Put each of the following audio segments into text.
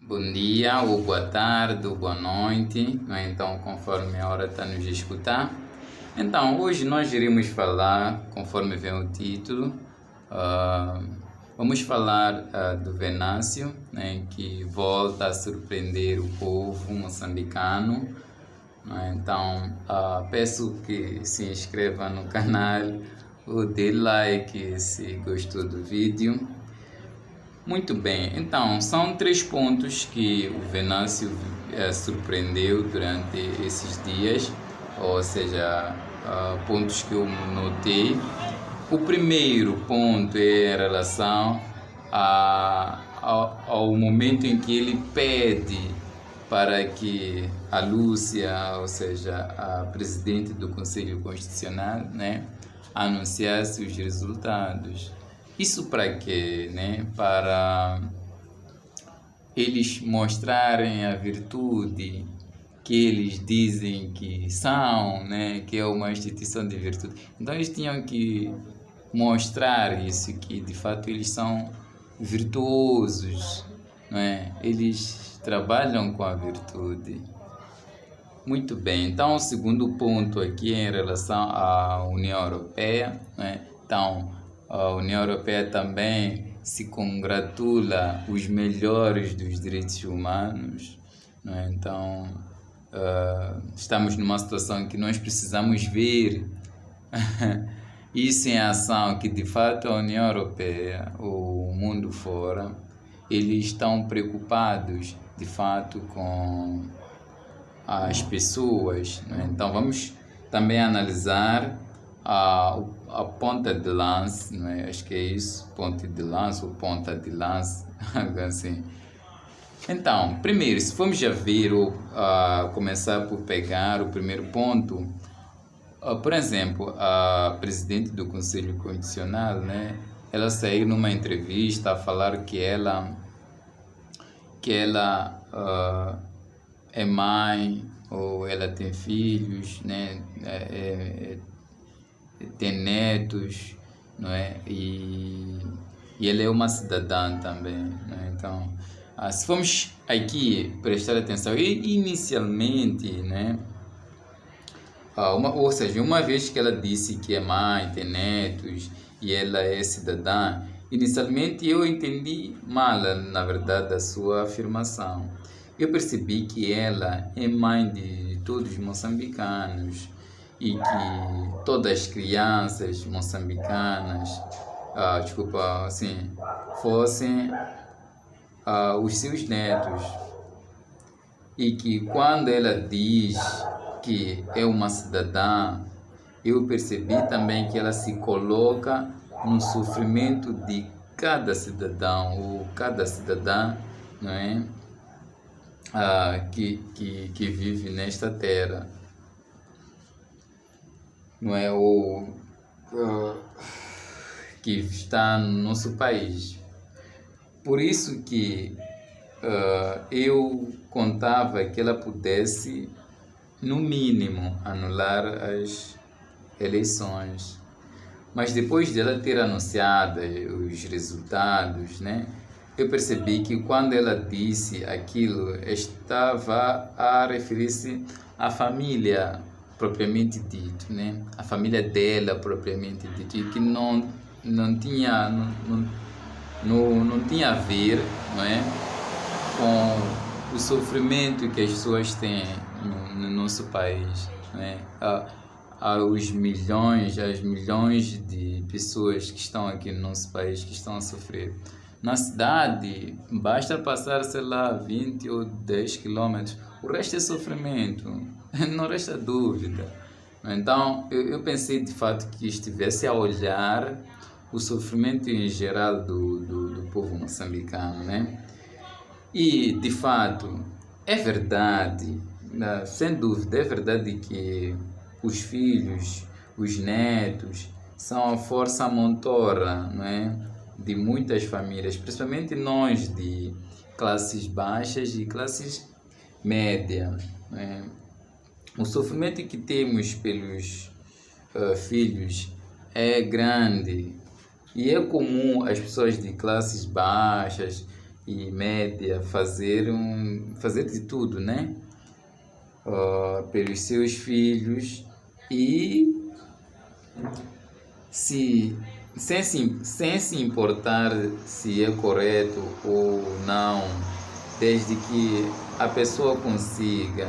Bom dia, ou boa tarde, ou boa noite, né? Então, conforme a hora está nos escutar. Então, hoje nós iremos falar, conforme vem o título, ah, vamos falar do Venâncio, né? Que volta a surpreender o povo moçambicano. Né? Então, peço que se inscreva no canal, ou dê like se gostou do vídeo. Muito bem, então são três pontos que o Venâncio surpreendeu durante esses dias, ou seja, pontos que eu notei. O primeiro ponto é em relação ao momento em que ele pede para que a Lúcia, ou seja, a presidente do Conselho Constitucional, né, anunciasse os resultados. Isso para quê? Né? Para eles mostrarem a virtude que eles dizem que são, né? Que é uma instituição de virtude. Então eles tinham que mostrar isso, que de fato eles são virtuosos, não é? Eles trabalham com a virtude. Muito bem, então o segundo ponto aqui é em relação à União Europeia, né? Então, a União Europeia também se congratula os melhores dos direitos humanos, né? Então, estamos numa situação em que nós precisamos ver isso em ação, que de fato a União Europeia, o mundo fora, eles estão preocupados de fato com as pessoas, né? Então vamos também analisar a ponta de lança, né? Acho que é isso, ponta de lança ou ponta de lança, algo assim. Então, primeiro, se formos já ver ou começar por pegar o primeiro ponto, por exemplo, a presidente do Conselho Constitucional, né? Ela saiu numa entrevista a falar que ela é mãe ou ela tem filhos, né? Tem netos, não é? E ela é uma cidadã também, né? Então, se formos aqui prestar atenção, inicialmente, né? Ou seja, uma vez que ela disse que é mãe, tem netos e ela é cidadã, inicialmente eu entendi mal, na verdade, a sua afirmação. Eu percebi que ela é mãe de todos os moçambicanos e que todas as crianças moçambicanas, assim, fossem os seus netos. E que quando ela diz que é uma cidadã, eu percebi também que ela se coloca no sofrimento de cada cidadão ou cada cidadã, não é? Que vive nesta terra, não é? Ou que está no nosso país. Por isso que eu contava que ela pudesse, no mínimo, anular as eleições. Mas depois dela ter anunciado os resultados, né, eu percebi que quando ela disse aquilo, estava a referir-se à família propriamente dito, né, a família dela propriamente dito, e que não tinha a ver, não é, com o sofrimento que as pessoas têm no nosso país, né? As milhões de pessoas que estão aqui no nosso país que estão a sofrer. Na cidade, basta passar, sei lá, 20 ou 10 quilômetros, o resto é sofrimento, não resta dúvida. Então, eu pensei de fato que estivesse a olhar o sofrimento em geral do povo moçambicano, né? E, de fato, é verdade, sem dúvida, é verdade que os filhos, os netos, são a força motora, não é? De muitas famílias, principalmente nós de classes baixas e classes médias, não é? O sofrimento que temos pelos filhos é grande e é comum as pessoas de classes baixas e média fazer de tudo, né? Pelos seus filhos e sem se importar se é correto ou não, desde que a pessoa consiga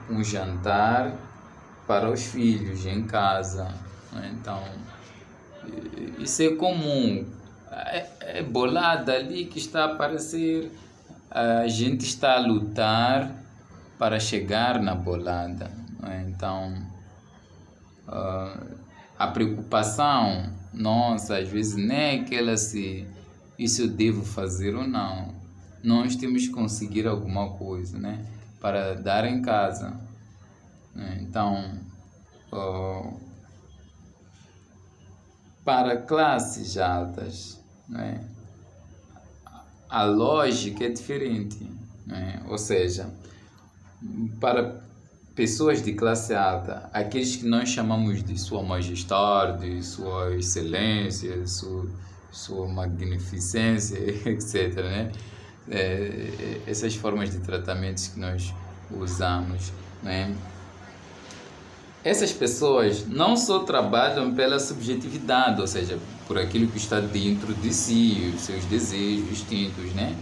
um jantar para os filhos em casa, né? Então, isso é comum. É bolada ali que está a aparecer, a gente está a lutar para chegar na bolada, né? Então, a preocupação nossa, às vezes, nem é aquela se isso eu devo fazer ou não. Nós temos que conseguir alguma coisa, né, para dar em casa, né? Então, para classes altas, né, a lógica é diferente, né? Ou seja, para pessoas de classe alta, aqueles que nós chamamos de Sua Majestade, Sua Excelência, Sua Magnificência, etc., né? Essas formas de tratamentos que nós usamos, né? Essas pessoas não só trabalham pela subjetividade, ou seja, por aquilo que está dentro de si, os seus desejos instintos, né?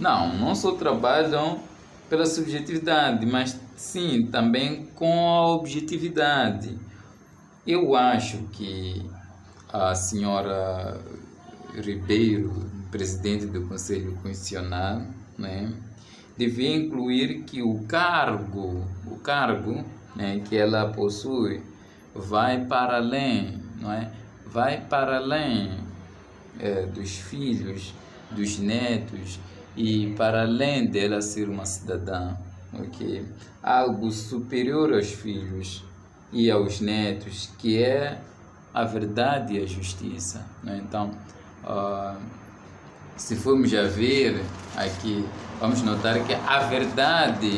Não só trabalham pela subjetividade, mas sim também com a objetividade. Eu acho que a senhora Ribeiro, presidente do Conselho Constitucional, né, devia incluir que o cargo, né, que ela possui vai para além, não é? Vai para além dos filhos, dos netos e para além dela ser uma cidadã, ok? Algo superior aos filhos e aos netos, que é a verdade e a justiça, né? Então, se formos a ver aqui, vamos notar que a verdade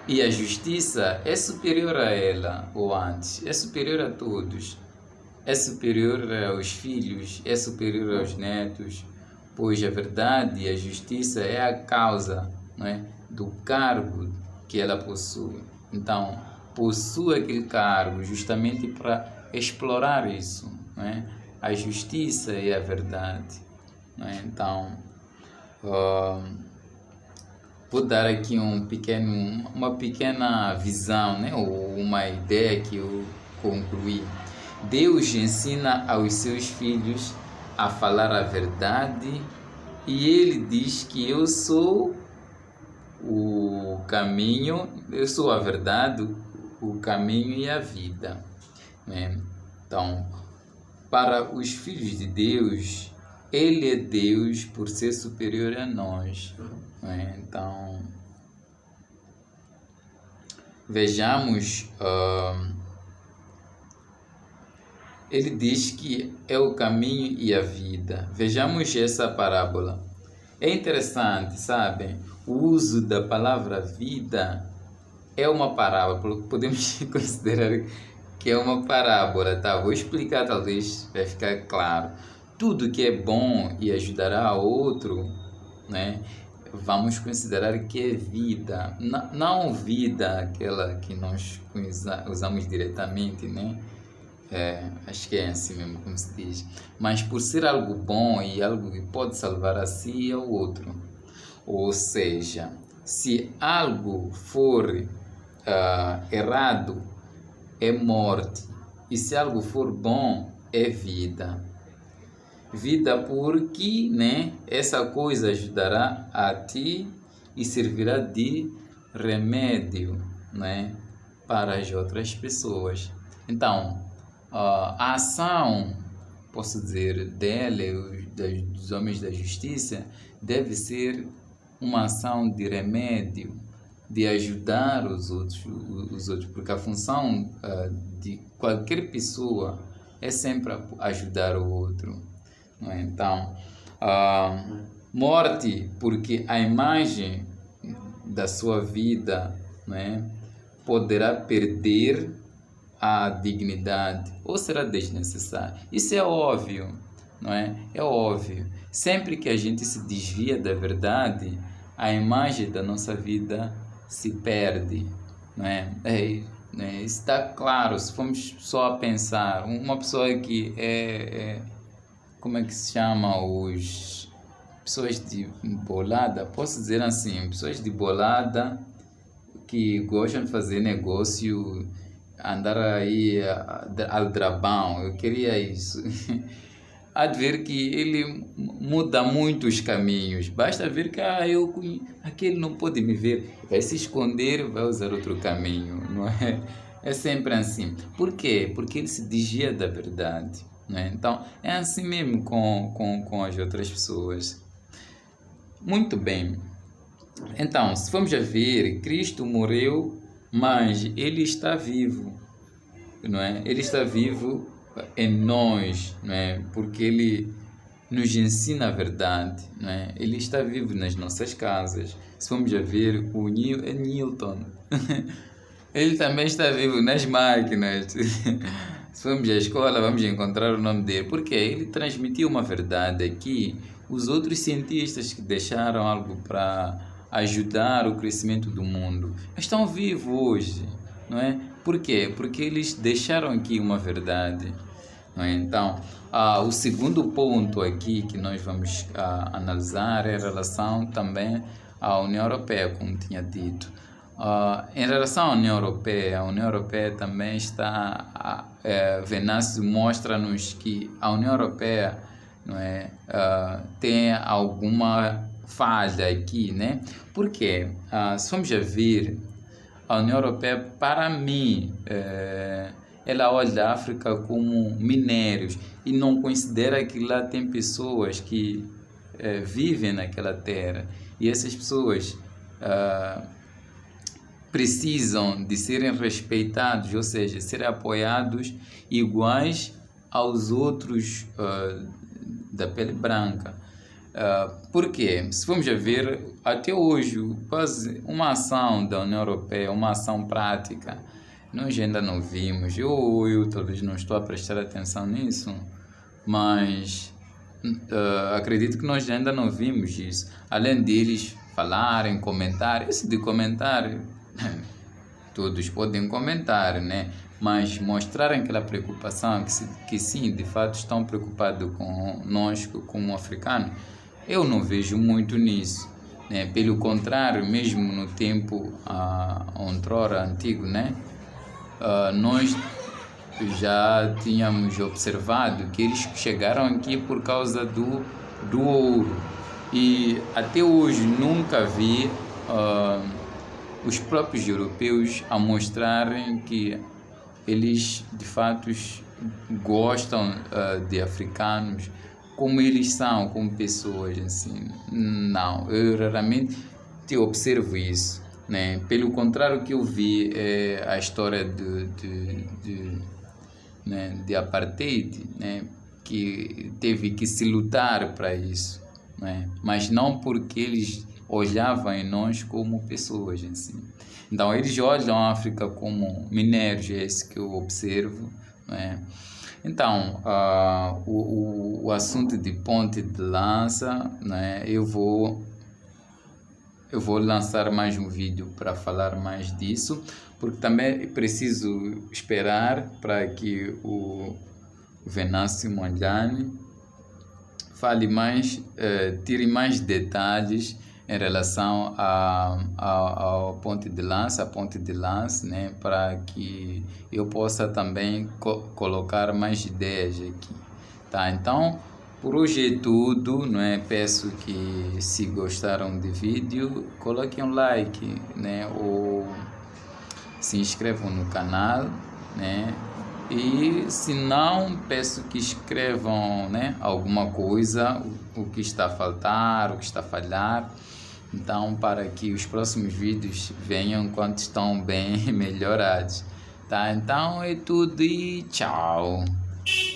e a justiça é superior a ela, ou antes, é superior a todos. É superior aos filhos, é superior aos netos, pois a verdade e a justiça é a causa, não é, do cargo que ela possui. Então, possui aquele cargo justamente para explorar isso, não é? A justiça e a verdade, não é? Então, vou dar aqui uma pequena visão, né, ou uma ideia que eu concluí. Deus ensina aos seus filhos a falar a verdade e ele diz que eu sou o caminho, eu sou a verdade, o caminho e a vida, né? Então, para os filhos de Deus, ele é Deus por ser superior a nós, né? Então, vejamos, ele diz que é o caminho e a vida. Vejamos essa parábola. É interessante, sabem? O uso da palavra vida é uma parábola. Podemos considerar que é uma parábola, tá? Vou explicar, talvez vai ficar claro. Tudo que é bom e ajudará a outro, né? Vamos considerar que é vida. Não vida aquela que nós usamos diretamente, né? Acho que é assim mesmo como se diz, mas por ser algo bom e algo que pode salvar a si e ao outro. Ou seja, se algo for errado, é morte, e se algo for bom, é vida. Vida porque, né, essa coisa ajudará a ti e servirá de remédio, né, para as outras pessoas. Então, a ação, posso dizer, dele, dos homens da justiça, deve ser uma ação de remédio, de ajudar os outros, porque a função de qualquer pessoa é sempre ajudar o outro, não é? Então, morte, porque a imagem da sua vida, não é, poderá perder a dignidade ou será desnecessário. Isso é óbvio, não é? É óbvio. Sempre que a gente se desvia da verdade, a imagem da nossa vida se perde, não é? Né? Está claro, se formos só a pensar, uma pessoa que como é que se chama os pessoas de bolada, posso dizer assim, pessoas de bolada que gostam de fazer negócio, andar aí aldrabão, eu queria isso. Há de ver que ele muda muito os caminhos. Basta ver que aquele não pode me ver. Vai se esconder, vai usar outro caminho, não é? É sempre assim. Por quê? Porque ele se desvia da verdade. Não é? Então, é assim mesmo com as outras pessoas. Muito bem. Então, se formos a ver, Cristo morreu, mas Ele está vivo, não é? Ele está vivo em nós, não é? Porque Ele nos ensina a verdade, não é? Ele está vivo nas nossas casas. Se formos a ver, o Newton, ele também está vivo nas máquinas. Se formos à escola, vamos encontrar o nome dele, porque ele transmitiu uma verdade que os outros cientistas que deixaram algo para ajudar o crescimento do mundo estão vivos hoje, não é? Por quê? Porque eles deixaram aqui uma verdade, não é? Então, o segundo ponto aqui que nós vamos analisar é a relação também à União Europeia, como tinha dito. Em relação à União Europeia, a União Europeia também está, Venâncio mostra-nos que a União Europeia, não é, tem alguma falha aqui, né? Porque, se formos a ver, a União Europeia, para mim, ela olha a África como minérios e não considera que lá tem pessoas que vivem naquela terra e essas pessoas precisam de serem respeitados, ou seja, serem apoiados iguais aos outros da pele branca. Por quê? Se formos a ver, até hoje, quase uma ação da União Europeia, uma ação prática, nós ainda não vimos. Eu talvez não estou a prestar atenção nisso, mas acredito que nós ainda não vimos isso. Além deles falarem, comentar, isso de comentar, todos podem comentar, né? Mas mostrarem aquela preocupação, que sim, de fato estão preocupados com nós como africanos, eu não vejo muito nisso, né? Pelo contrário, mesmo no tempo outrora antigo, né? Nós já tínhamos observado que eles chegaram aqui por causa do ouro e até hoje nunca vi os próprios europeus a mostrarem que eles de fato gostam de africanos como eles são, como pessoas, assim. Não, eu raramente te observo isso, né? Pelo contrário, o que eu vi é a história de apartheid, né? Que teve que se lutar para isso, né? Mas não porque eles olhavam em nós como pessoas, assim. Então, eles olham a África como minérios, é isso que eu observo, né? Então, o assunto de ponte de lança, né? Eu vou lançar mais um vídeo para falar mais disso, porque também preciso esperar para que o Venâncio Mondlane fale mais, tire mais detalhes em relação ao ponte de lança, né, para que eu possa também colocar mais ideias aqui, tá? Então, por hoje é tudo, não é? Peço que, se gostaram do vídeo, coloquem um like, né, ou se inscrevam no canal, né? E se não, peço que escrevam, né, alguma coisa, o que está a faltar, o que está a falhar. Então, para que os próximos vídeos venham quando estão bem melhorados, tá? Então é tudo e tchau!